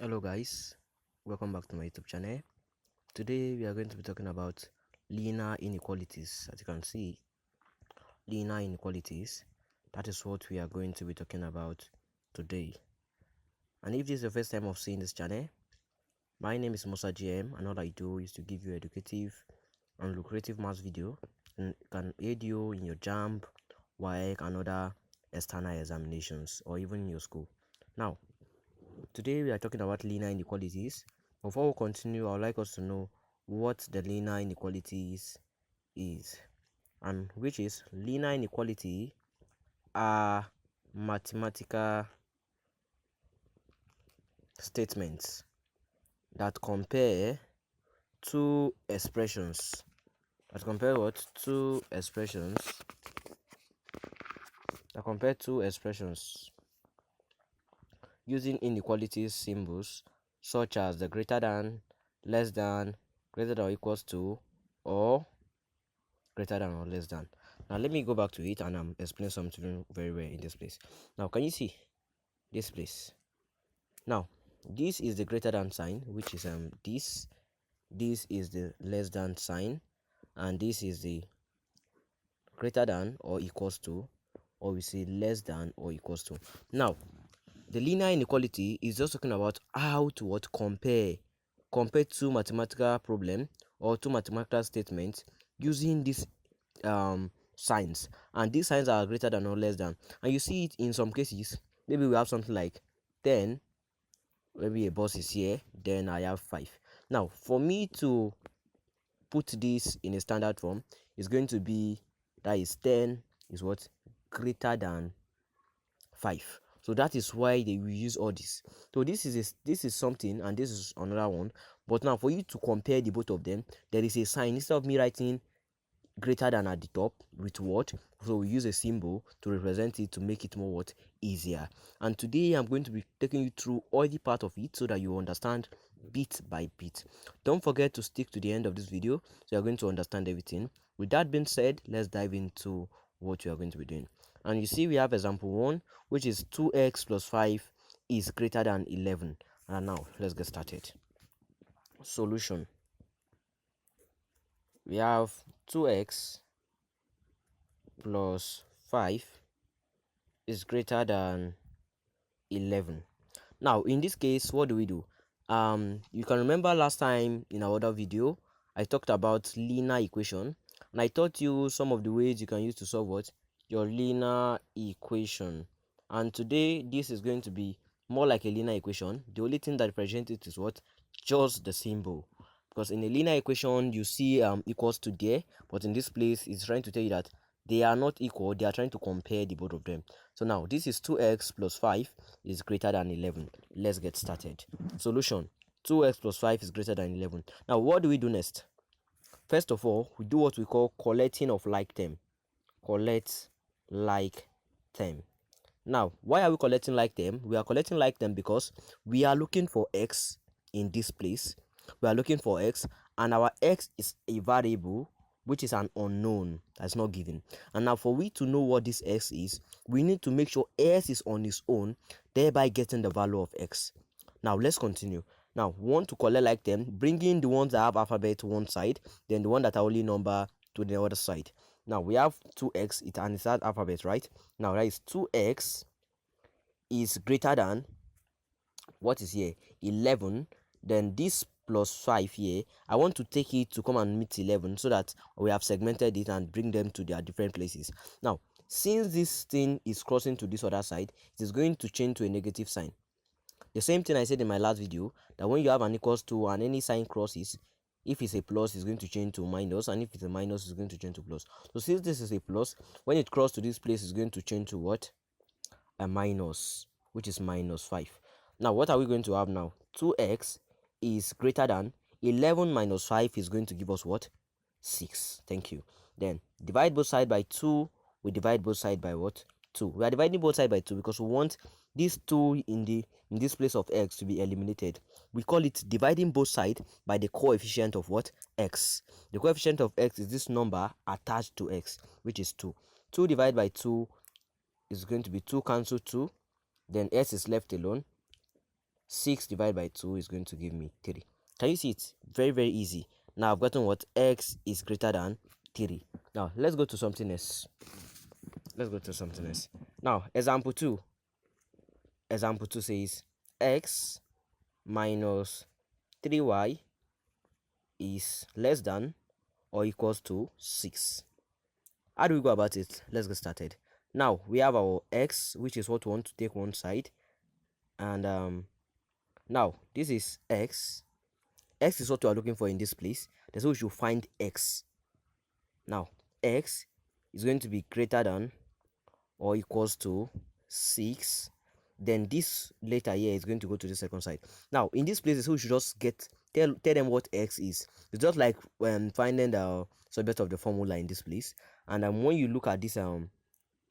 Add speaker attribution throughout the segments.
Speaker 1: Hello guys, welcome back to my YouTube channel. Today we are going to be talking about linear inequalities. As you can see, linear inequalities, that is what we are going to be talking about today. And if this is your first time of seeing this channel, my name is Musa GM, and all I do is to give you educative and lucrative maths video and can aid you in your JAMB, WAEC and other external examinations, or even in your school. Now, today we are talking about linear inequalities. Before we continue, I would like us to know what the linear inequalities is, and which is linear inequality are mathematical statements that compare two expressions that compare two expressions using inequalities symbols such as the greater than, less than, greater than or equals to, or greater than or less than. Now let me go back to it and explain something very well in this place. Now can you see this place? Now this is the greater than sign, which is this is the less than sign, and this is the greater than or equals to, or we say less than or equals to. Now the linear inequality is just talking about how to compare two mathematical problem or two mathematical statements using these signs, and these signs are greater than or less than. And you see it in some cases. Maybe we have something like 10, maybe a boss is here, then I have 5. Now for me to put this in a standard form, is going to be, that is 10 is what, greater than 5. So that is why they will use all this. So this is something, and this is another one. But now for you to compare the both of them, there is a sign. Instead of me writing greater than at the top with what, so we use a symbol to represent it to make it more what, easier. And today I'm going to be taking you through all the part of it so that you understand bit by bit. Don't forget to stick to the end of this video so you're going to understand everything. With that being said, let's dive into what you are going to be doing. And you see we have example 1, which is 2x plus 5 is greater than 11. And now let's get started. Solution: we have 2x plus 5 is greater than 11. Now in this case, what do? You can remember last time in our other video I talked about linear equation, and I taught you some of the ways you can use to solve what, your linear equation. And today this is going to be more like a linear equation. The only thing that represents it is what, just the symbol, because in a linear equation you see equals to there, but in this place it's trying to tell you that they are not equal, they are trying to compare the both of them. So now this is 2x plus 5 is greater than 11. Let's get started. Solution: 2x plus 5 is greater than 11. Now what do we do next? First of all, we do what we call collecting of like term. Collect like term. Now why are we collecting like term? We are collecting like term because we are looking for x in this place. We are looking for x, and our x is a variable which is an unknown that's not given. And now for we to know what this x is, we need to make sure s is on its own, thereby getting the value of x. Now let's continue. Now we want to collect like them, bringing the ones that have alphabet to one side, then the one that are only number to the other side. Now we have 2x, and it's that alphabet, right? Now that is 2x is greater than, what is here, 11. Then this plus 5 here, I want to take it to come and meet 11 so that we have segmented it and bring them to their different places. Now since this thing is crossing to this other side, it is going to change to a negative sign. The same thing I said in my last video, that when you have an equals to and any sign crosses, if it's a plus, it's going to change to minus, and if it's a minus, it's going to change to plus. So since this is a plus, when it crosses to this place, it's going to change to what? A minus, which is minus 5. Now what are we going to have now? 2x is greater than 11 minus 5 is going to give us what? 6. Thank you. Then divide both sides by 2. We divide both sides by what? 2. We are dividing both sides by 2 because we want this 2 in this place of x to be eliminated. We call it dividing both sides by the coefficient of what? X. The coefficient of x is this number attached to x, which is 2. 2 divided by 2 is going to be 2 cancel 2, then s is left alone. 6 divided by 2 is going to give me 3. Can you see it? Very, very easy. Now I've gotten what x is greater than 3. Now let's go to something else. Now example 2. Example 2 says x minus 3y is less than or equals to 6. How do we go about it? Let's get started. Now we have our x, which is what we want to take one side, and now this is x. X is what we are looking for in this place. That's why we should find x. Now x is going to be greater than or equals to 6. Then this letter here is going to go to the second side. Now in this place, so we should just tell them what x is. It's just like when finding the subject of the formula in this place. And when you look at this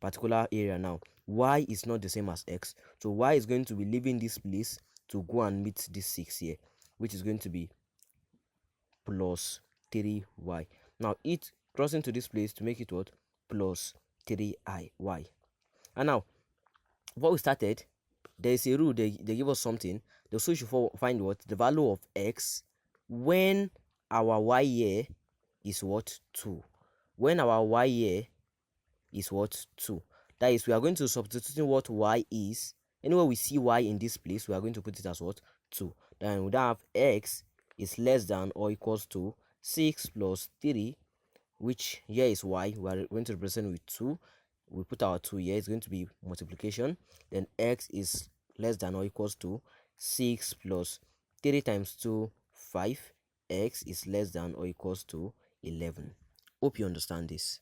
Speaker 1: particular area now, y is not the same as x, so y is going to be leaving this place to go and meet this 6 here, which is going to be plus 3y. Now it crossing to this place to make it what? Plus 3y. And now before we started, there is a rule. They give us something. They also should find what? The value of x when our y here is what? 2. When our y here is what? 2. That is, we are going to substitute what y is. Anywhere we see y in this place, we are going to put it as what? 2. Then we don't have x is less than or equals to 6 plus 3, which here is y. We are going to represent with 2. We put our 2 here. It's going to be multiplication. Then x is less than or equals to 6 plus 3 times 2, 5. X is less than or equals to 11. Hope you understand this.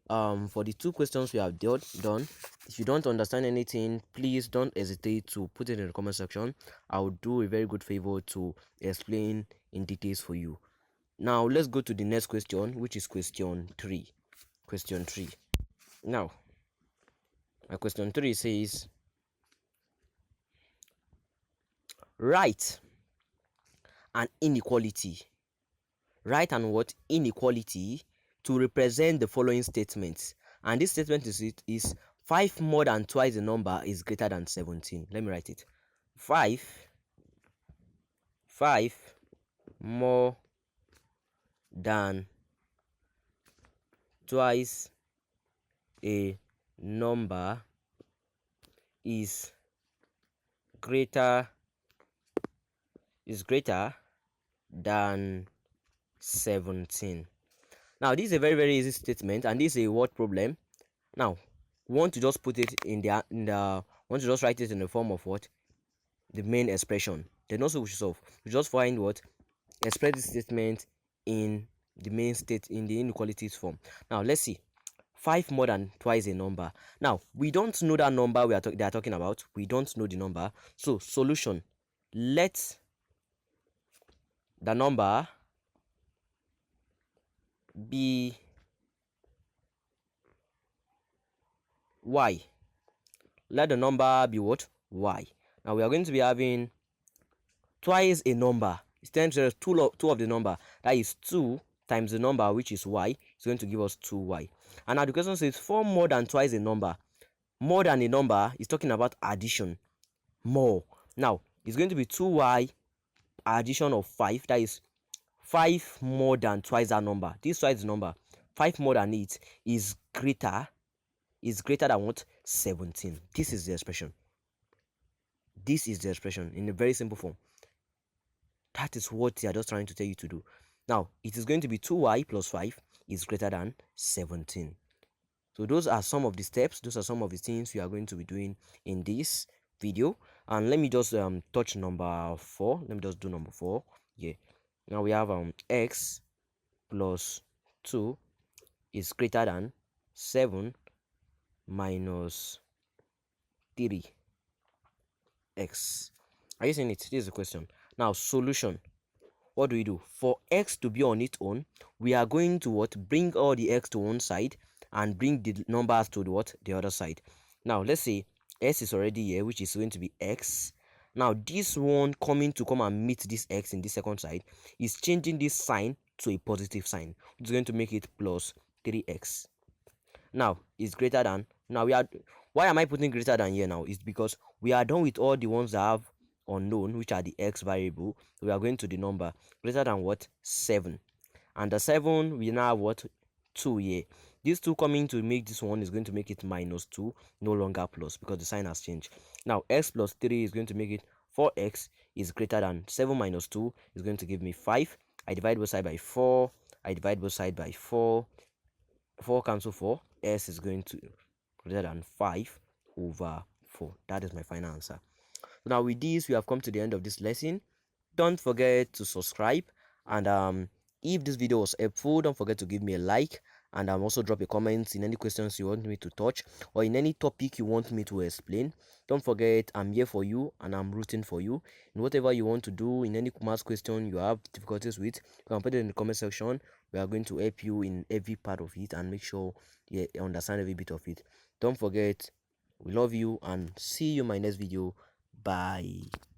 Speaker 1: For the 2 questions we have done, if you don't understand anything, please don't hesitate to put it in the comment section. I will do a very good favor to explain in details for you. Now let's go to the next question, which is question 3. Question 3. Now my question 3 says, write an inequality. Write an what? Inequality to represent the following statements. And this statement is 5 more than twice the number is greater than 17. Let me write it. 5 more than twice a number is greater than 17. Now this is a very, very easy statement, and this is a word problem. Now we want to just put it want to just write it in the form of what? The main expression. Then also we should solve. We just find what? Express this statement in the main state in the inequalities form. Now let's see. 5 more than twice a number. Now we don't know that number they are talking about. We don't know the number. So solution. Let the number be y. Let the number be what? Y. Now we are going to be having twice a number. It's times 2 of the number. That is 2 times the number, which is y. It's going to give us 2y. And now the question says 4 more than twice a number. More than a number is talking about addition. More. Now it's going to be 2y addition of 5. That is 5 more than twice that number. This twice number, 5 more than it is greater than what? 17. This is the expression. This is the expression in a very simple form. That is what they are just trying to tell you to do. Now it is going to be 2y plus 5 is greater than 17. So those are some of the steps. Those are some of the things we are going to be doing in this video. And let me just touch number 4. Let me just do number 4. Yeah. Now we have x plus 2 is greater than 7 minus 3x. Are you seeing it? This is the question. Now solution. What do we do? For x to be on its own, we are going to what? Bring all the x to one side and bring the numbers to the other side. Now let's say s is already here, which is going to be x. Now this one come and meet this x in this second side is changing this sign to a positive sign, which is going to make it plus 3x. Now it's greater than. Now why am I putting greater than here now? Is because we are done with all the ones that have unknown, which are the x variable, we are going to the number greater than what? 7. And the 7, we now have what? 2 here. These two coming to make this one is going to make it -2, no longer plus, because the sign has changed. Now x plus 3 is going to make it 4x is greater than 7 minus 2 is going to give me 5. I divide both side by 4. I divide both side by 4. 4 cancel 4. S is going to greater than 5 over 4. That is my final answer. So now with this, we have come to the end of this lesson. Don't forget to subscribe, and if this video was helpful, don't forget to give me a like, and also drop a comment in any questions you want me to touch or in any topic you want me to explain. Don't forget, I'm here for you and I'm rooting for you in whatever you want to do. In any math question you have difficulties with, you can put it in the comment section. We are going to help you in every part of it and make sure you understand every bit of it. Don't forget, we love you and see you in my next video. Bye.